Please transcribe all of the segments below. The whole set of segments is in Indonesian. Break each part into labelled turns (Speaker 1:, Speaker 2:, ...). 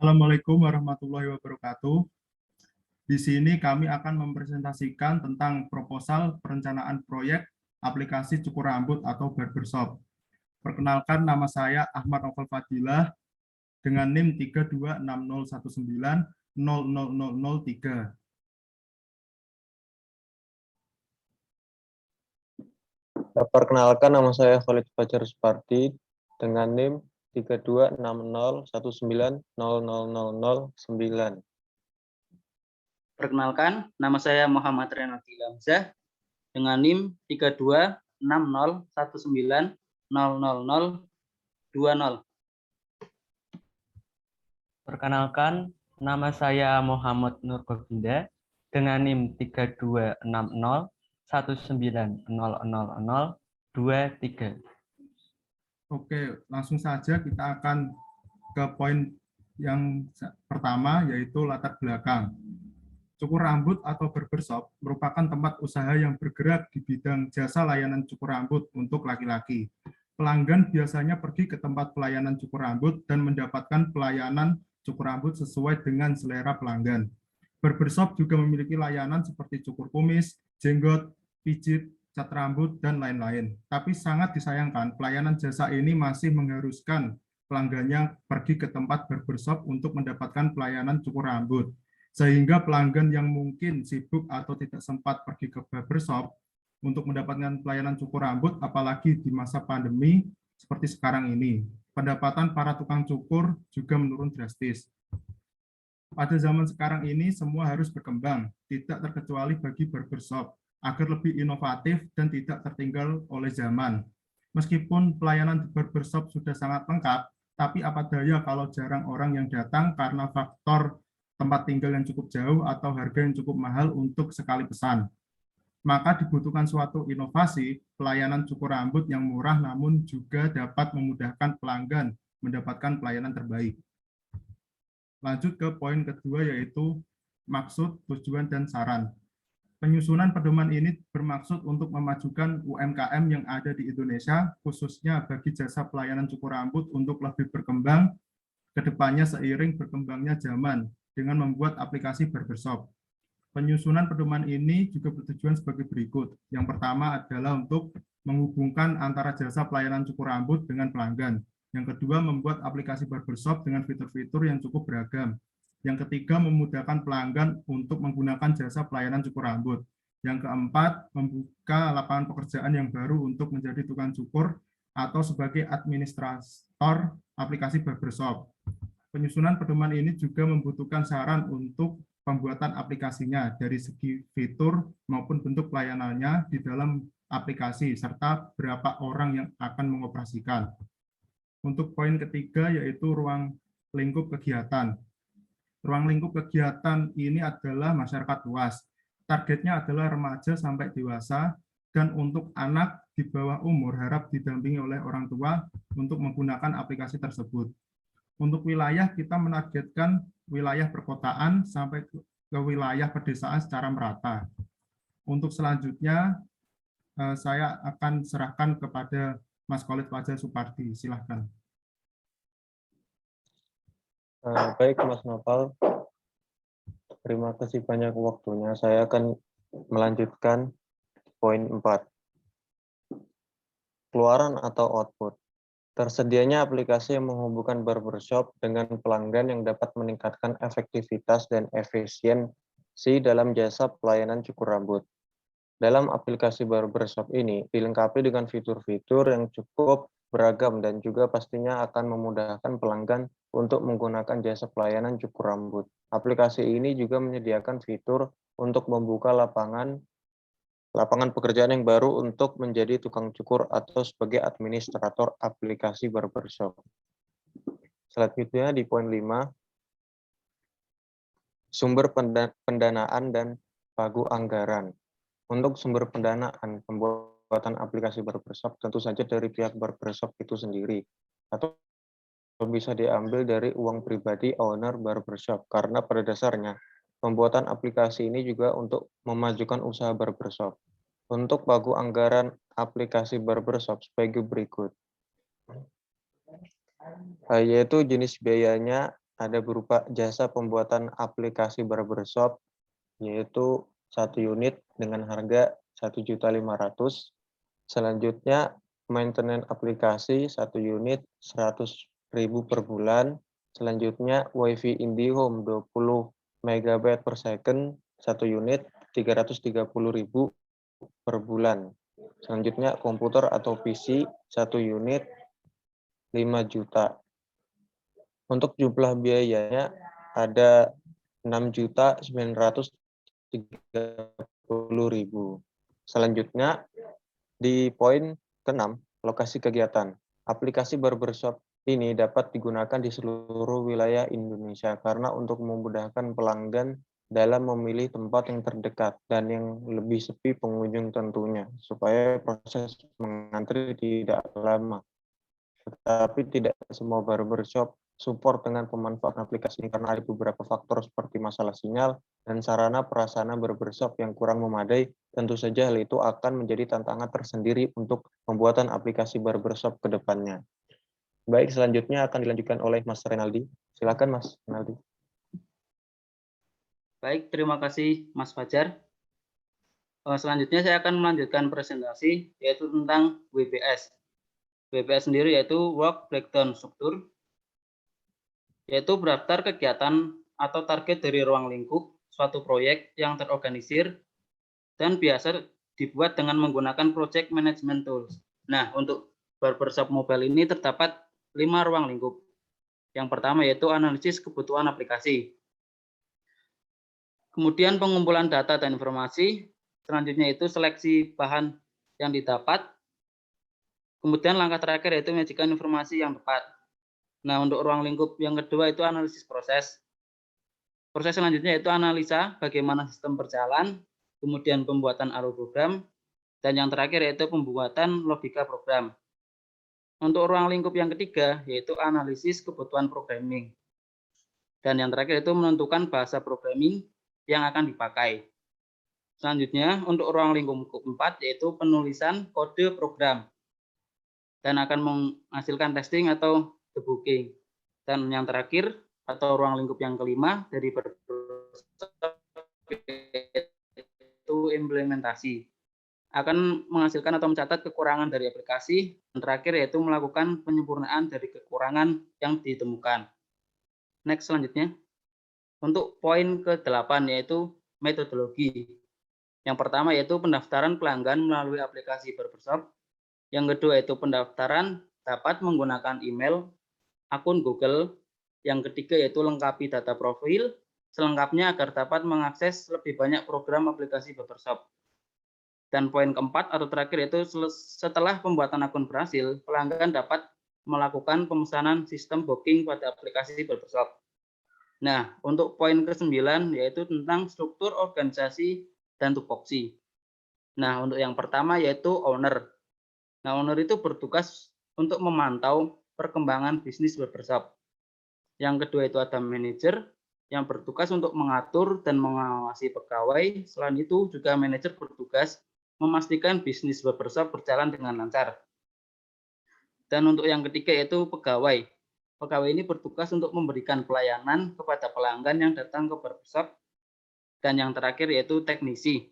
Speaker 1: Assalamualaikum warahmatullahi wabarakatuh. Di sini kami akan mempresentasikan tentang proposal perencanaan proyek aplikasi cukur rambut atau barbershop. Perkenalkan, nama saya Ahmad Novel Fadilah dengan NIM 326019000003.
Speaker 2: Perkenalkan, nama saya Khalid Fajar Supardi dengan NIM 326019000009.
Speaker 3: Perkenalkan, nama saya Muhammad Renaldi Lamzah dengan NIM 326019000020.
Speaker 4: Perkenalkan, nama saya Muhammad Nur Govinda dengan NIM 326019000023.
Speaker 1: Oke, langsung saja kita akan ke poin yang pertama, yaitu latar belakang. Cukur rambut atau barbershop merupakan tempat usaha yang bergerak di bidang jasa layanan cukur rambut untuk laki-laki. Pelanggan biasanya pergi ke tempat pelayanan cukur rambut dan mendapatkan pelayanan cukur rambut sesuai dengan selera pelanggan. Barbershop juga memiliki layanan seperti cukur kumis, jenggot, pijit, cat rambut, dan lain-lain. Tapi sangat disayangkan, pelayanan jasa ini masih mengharuskan pelanggannya pergi ke tempat barbershop untuk mendapatkan pelayanan cukur rambut. Sehingga pelanggan yang mungkin sibuk atau tidak sempat pergi ke barbershop untuk mendapatkan pelayanan cukur rambut, apalagi di masa pandemi seperti sekarang ini, pendapatan para tukang cukur juga menurun drastis. Pada zaman sekarang ini, semua harus berkembang, tidak terkecuali bagi barbershop, agar lebih inovatif dan tidak tertinggal oleh zaman. Meskipun pelayanan di barbershop sudah sangat lengkap, tapi apa daya kalau jarang orang yang datang karena faktor tempat tinggal yang cukup jauh atau harga yang cukup mahal untuk sekali pesan. Maka dibutuhkan suatu inovasi pelayanan cukur rambut yang murah namun juga dapat memudahkan pelanggan mendapatkan pelayanan terbaik. Lanjut ke poin kedua, yaitu maksud, tujuan, dan saran. Penyusunan pedoman ini bermaksud untuk memajukan UMKM yang ada di Indonesia, khususnya bagi jasa pelayanan cukur rambut untuk lebih berkembang ke depannya seiring berkembangnya zaman dengan membuat aplikasi barbershop. Penyusunan pedoman ini juga bertujuan sebagai berikut. Yang pertama adalah untuk menghubungkan antara jasa pelayanan cukur rambut dengan pelanggan. Yang kedua, membuat aplikasi barbershop dengan fitur-fitur yang cukup beragam. Yang ketiga, memudahkan pelanggan untuk menggunakan jasa pelayanan cukur rambut. Yang keempat, membuka lapangan pekerjaan yang baru untuk menjadi tukang cukur atau sebagai administrator aplikasi barbershop. Penyusunan pedoman ini juga membutuhkan saran untuk pembuatan aplikasinya dari segi fitur maupun bentuk pelayanannya di dalam aplikasi, serta berapa orang yang akan mengoperasikan. Untuk poin ketiga, yaitu ruang lingkup kegiatan. Ruang lingkup kegiatan ini adalah masyarakat luas. Targetnya adalah remaja sampai dewasa, dan untuk anak di bawah umur harap didampingi oleh orang tua untuk menggunakan aplikasi tersebut. Untuk wilayah, kita menargetkan wilayah perkotaan sampai ke wilayah pedesaan secara merata. Untuk selanjutnya, saya akan serahkan kepada Mas Khalid Fajar Supardi. Silahkan.
Speaker 2: Baik, Mas Novel. Terima kasih banyak waktunya. Saya akan melanjutkan poin 4. Keluaran atau output. Tersedianya aplikasi yang menghubungkan barbershop dengan pelanggan yang dapat meningkatkan efektivitas dan efisiensi dalam jasa pelayanan cukur rambut. Dalam aplikasi barbershop ini dilengkapi dengan fitur-fitur yang cukup beragam dan juga pastinya akan memudahkan pelanggan untuk menggunakan jasa pelayanan cukur rambut. Aplikasi ini juga menyediakan fitur untuk membuka lapangan pekerjaan yang baru untuk menjadi tukang cukur atau sebagai administrator aplikasi barbershop. Selanjutnya di poin 5, sumber pendanaan dan pagu anggaran. Untuk sumber pendanaan pembuatan aplikasi barbershop tentu saja dari pihak barbershop itu sendiri, atau bisa diambil dari uang pribadi owner barbershop, karena pada dasarnya pembuatan aplikasi ini juga untuk memajukan usaha barbershop. Untuk pagu anggaran aplikasi barbershop sebagai berikut, yaitu jenis biayanya ada berupa jasa pembuatan aplikasi barbershop, yaitu 1 unit dengan harga 1.500.000. Selanjutnya, maintenance aplikasi 1 unit 100.000 per bulan. Selanjutnya, WiFi IndiHome 20 MB per second 1 unit 330.000 per bulan. Selanjutnya, komputer atau PC 1 unit 5 juta. Untuk jumlah biayanya ada 6.930.000. Selanjutnya, di poin ke-6, lokasi kegiatan. Aplikasi barbershop ini dapat digunakan di seluruh wilayah Indonesia karena untuk memudahkan pelanggan dalam memilih tempat yang terdekat dan yang lebih sepi pengunjung tentunya, supaya proses mengantri tidak lama. Tetapi tidak semua barbershop support dengan pemanfaatan aplikasi ini karena ada beberapa faktor seperti masalah sinyal dan sarana prasarana barbershop yang kurang memadai. Tentu saja hal itu akan menjadi tantangan tersendiri untuk pembuatan aplikasi barbershop ke depannya. Baik, selanjutnya akan dilanjutkan oleh Mas Renaldi. Silakan Mas Renaldi.
Speaker 3: Baik, terima kasih Mas Fajar. Selanjutnya saya akan melanjutkan presentasi yaitu tentang WBS. WBS sendiri yaitu Work Breakdown Struktur, yaitu daftar kegiatan atau target dari ruang lingkup suatu proyek yang terorganisir dan biasa dibuat dengan menggunakan Project Management Tools. Nah, untuk barbershop mobile ini terdapat 5 ruang lingkup. Yang pertama yaitu analisis kebutuhan aplikasi. Kemudian pengumpulan data dan informasi. Selanjutnya itu seleksi bahan yang didapat. Kemudian langkah terakhir yaitu menyajikan informasi yang tepat. Nah, untuk ruang lingkup yang kedua itu analisis proses. Proses selanjutnya yaitu analisa bagaimana sistem berjalan, kemudian pembuatan alur program, dan yang terakhir yaitu pembuatan logika program. Untuk ruang lingkup yang ketiga yaitu analisis kebutuhan programming. Dan yang terakhir itu menentukan bahasa programming yang akan dipakai. Selanjutnya untuk ruang lingkup keempat yaitu penulisan kode program dan akan menghasilkan testing atau debugging. Dan yang terakhir atau ruang lingkup yang kelima dari itu implementasi. Akan menghasilkan atau mencatat kekurangan dari aplikasi. Dan terakhir yaitu melakukan penyempurnaan dari kekurangan yang ditemukan. Next selanjutnya. Untuk poin ke-8 yaitu metodologi. Yang pertama yaitu pendaftaran pelanggan melalui aplikasi barbershop. Yang kedua yaitu pendaftaran dapat menggunakan email, akun Google. Yang ketiga yaitu lengkapi data profil selengkapnya agar dapat mengakses lebih banyak program aplikasi barbershop. Dan poin keempat atau terakhir yaitu setelah pembuatan akun berhasil, pelanggan dapat melakukan pemesanan sistem booking pada aplikasi barbershop. Nah, untuk poin ke-9 yaitu tentang struktur organisasi dan tupoksi. Nah, untuk yang pertama yaitu owner. Nah, owner itu bertugas untuk memantau perkembangan bisnis barbershop. Yang kedua itu ada manajer yang bertugas untuk mengatur dan mengawasi pegawai. Selain itu juga manajer bertugas memastikan bisnis barbershop berjalan dengan lancar. Dan untuk yang ketiga yaitu pegawai. Pegawai ini bertugas untuk memberikan pelayanan kepada pelanggan yang datang ke barbershop. Dan yang terakhir yaitu teknisi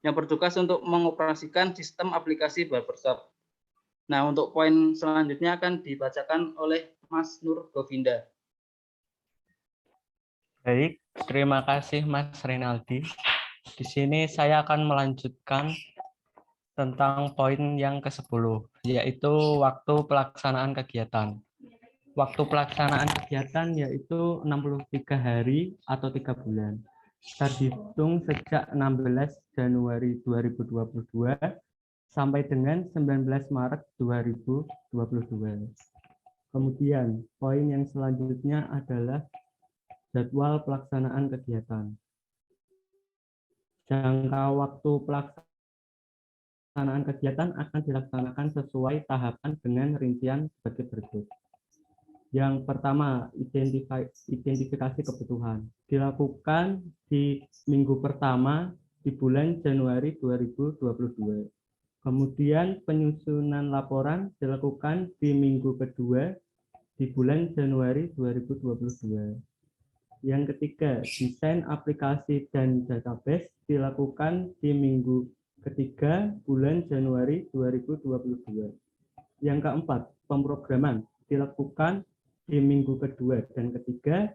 Speaker 3: yang bertugas untuk mengoperasikan sistem aplikasi barbershop. Nah, untuk poin selanjutnya akan dibacakan oleh Mas Nur Govinda.
Speaker 4: Baik, terima kasih Mas Renaldi. Di sini saya akan melanjutkan tentang poin yang ke-10, yaitu waktu pelaksanaan kegiatan. Waktu pelaksanaan kegiatan yaitu 63 hari atau 3 bulan. Terhitung sejak 16 Januari 2022 sampai dengan 19 Maret 2022. Kemudian, poin yang selanjutnya adalah jadwal pelaksanaan kegiatan. Jangka waktu pelaksanaan kegiatan akan dilaksanakan sesuai tahapan dengan rincian sebagai berikut. Yang pertama, identifikasi kebutuhan. Dilakukan di minggu pertama di bulan Januari 2022. Kemudian penyusunan laporan dilakukan di minggu kedua di bulan Januari 2022. Yang ketiga, desain aplikasi dan database dilakukan di minggu ketiga bulan Januari 2022. Yang keempat, pemrograman dilakukan di minggu kedua dan ketiga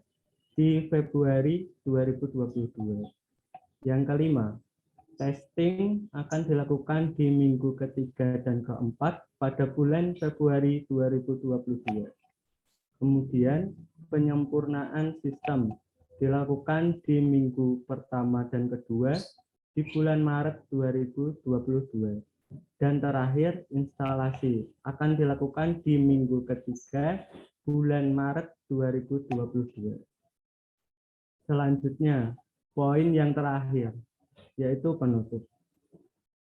Speaker 4: di Februari 2022. Yang kelima, testing akan dilakukan di minggu ketiga dan keempat pada bulan Februari 2022. Kemudian, penyempurnaan sistem dilakukan di minggu pertama dan kedua di bulan Maret 2022. Dan terakhir, instalasi akan dilakukan di minggu ketiga bulan Maret 2022. Selanjutnya, poin yang terakhir, yaitu penutup.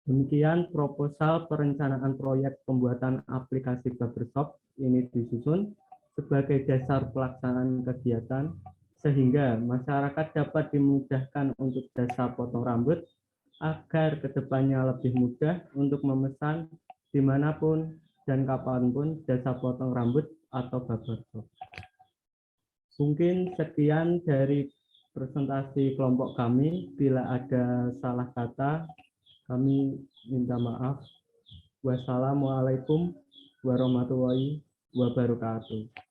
Speaker 4: Demikian proposal perencanaan proyek pembuatan aplikasi barbershop ini disusun sebagai dasar pelaksanaan kegiatan sehingga masyarakat dapat dimudahkan untuk jasa potong rambut agar kedepannya lebih mudah untuk memesan dimanapun dan kapanpun jasa potong rambut atau barbershop. Mungkin sekian dari presentasi kelompok kami. Bila ada salah kata, kami minta maaf. Wassalamualaikum warahmatullahi wabarakatuh.